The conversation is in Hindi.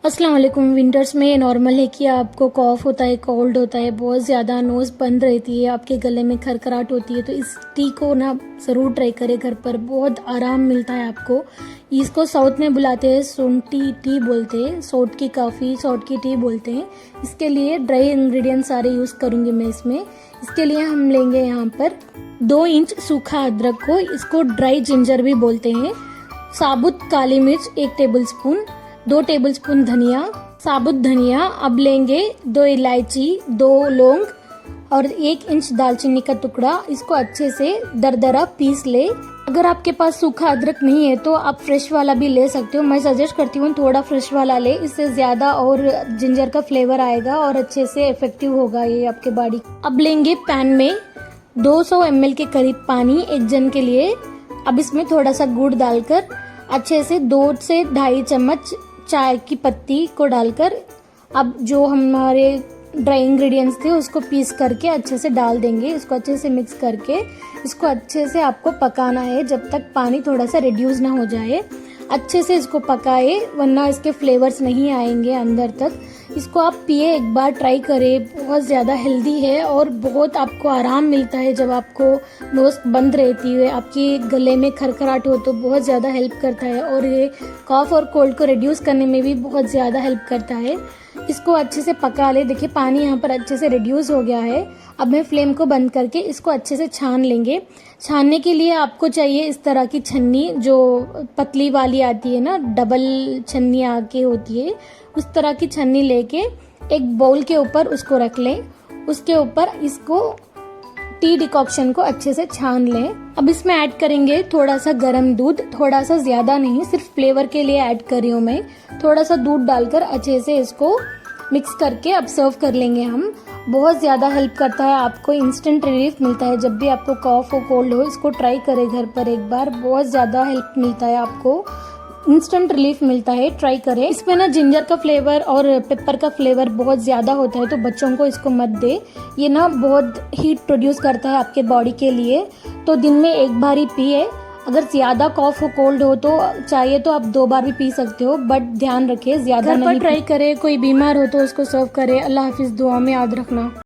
अस्सलाम वालेकुम। विंटर्स में ये नॉर्मल है कि आपको कॉफ़ होता है, कोल्ड होता है, बहुत ज़्यादा नोज़ बंद रहती है, आपके गले में खरखराहट होती है, तो इस टी को ना ज़रूर ट्राई करें घर पर। बहुत आराम मिलता है आपको। इसको साउथ में बुलाते हैं सोंटी टी बोलते हैं, सोट की कॉफ़ी, सोट की टी बोलते हैं। इसके लिए ड्राई इंग्रेडिएंट सारे यूज़ करूँगी मैं इसमें। इसके लिए हम लेंगे यहाँ पर 2 इंच सूखा अदरक को, इसको ड्राई जिंजर भी बोलते हैं। साबुत काली मिर्च 1 टेबल स्पून, 2 टेबलस्पून धनिया, साबुत धनिया। अब लेंगे 2 इलायची, 2 लौंग और 1 इंच दालचीनी का टुकड़ा। इसको अच्छे से दरदरा पीस ले। अगर आपके पास सूखा अदरक नहीं है तो आप फ्रेश वाला भी ले सकते हो। मैं सजेस्ट करती हूँ थोड़ा फ्रेश वाला ले, इससे ज्यादा और जिंजर का फ्लेवर आएगा और अच्छे से इफेक्टिव होगा ये आपके बॉडी। अब लेंगे पैन में 200 ml के करीब पानी 1 जन के लिए। अब इसमें थोड़ा सा गुड़ डालकर अच्छे से 2 से 2.5 चम्मच चाय की पत्ती को डालकर अब जो हमारे ड्राई इंग्रेडिएंट्स थे उसको पीस करके अच्छे से डाल देंगे। इसको अच्छे से मिक्स करके इसको अच्छे से आपको पकाना है जब तक पानी थोड़ा सा रिड्यूस ना हो जाए। अच्छे से इसको पकाए वरना इसके फ्लेवर्स नहीं आएंगे अंदर तक। इसको आप पिए, एक बार ट्राई करें। बहुत ज़्यादा हेल्दी है और बहुत आपको आराम मिलता है जब आपको नोज़ बंद रहती है, आपके गले में खरखराहट हो तो बहुत ज़्यादा हेल्प करता है और ये कॉफ और कोल्ड को रिड्यूस करने में भी बहुत ज़्यादा हेल्प करता है। इसको अच्छे से पका ले। देखिए पानी यहाँ पर अच्छे से रिड्यूस हो गया है। अब मैं फ्लेम को बंद करके इसको अच्छे से छान लेंगे। छानने के लिए आपको चाहिए इस तरह की छन्नी, जो पतली वाली आती है ना, डबल छन्नी आके होती है, उस तरह की छन्नी लेके एक बाउल के ऊपर उसको रख लें। उसके ऊपर इसको टी डिकॉक्शन को अच्छे से छान लें। अब इसमें ऐड करेंगे थोड़ा सा गर्म दूध, थोड़ा सा ज्यादा नहीं, सिर्फ फ्लेवर के लिए ऐड कर रही हूँ मैं। थोड़ा सा दूध डालकर अच्छे से इसको मिक्स करके अब सर्व कर लेंगे हम। बहुत ज्यादा हेल्प करता है आपको, इंस्टेंट रिलीफ मिलता है जब भी आपको कॉफ हो, कोल्ड हो। इसको ट्राई करें घर पर एक बार, बहुत ज्यादा हेल्प मिलता है आपको, इंस्टेंट रिलीफ मिलता है। ट्राई करें। इसमें ना जिंजर का फ्लेवर और पेपर का फ्लेवर बहुत ज्यादा होता है तो बच्चों को इसको मत दे। ये ना बहुत हीट प्रोड्यूस करता है आपके बॉडी के लिए, तो दिन में 1 बार ही पिए। अगर ज्यादा कॉफ हो, कोल्ड हो तो चाहिए तो आप 2 बार भी पी सकते हो, बट ध्यान रखें ज्यादा नहीं। ट्राई करें। कोई बीमार हो तो उसको सर्व करें। अल्लाह हाफिज। दुआ में याद रखना।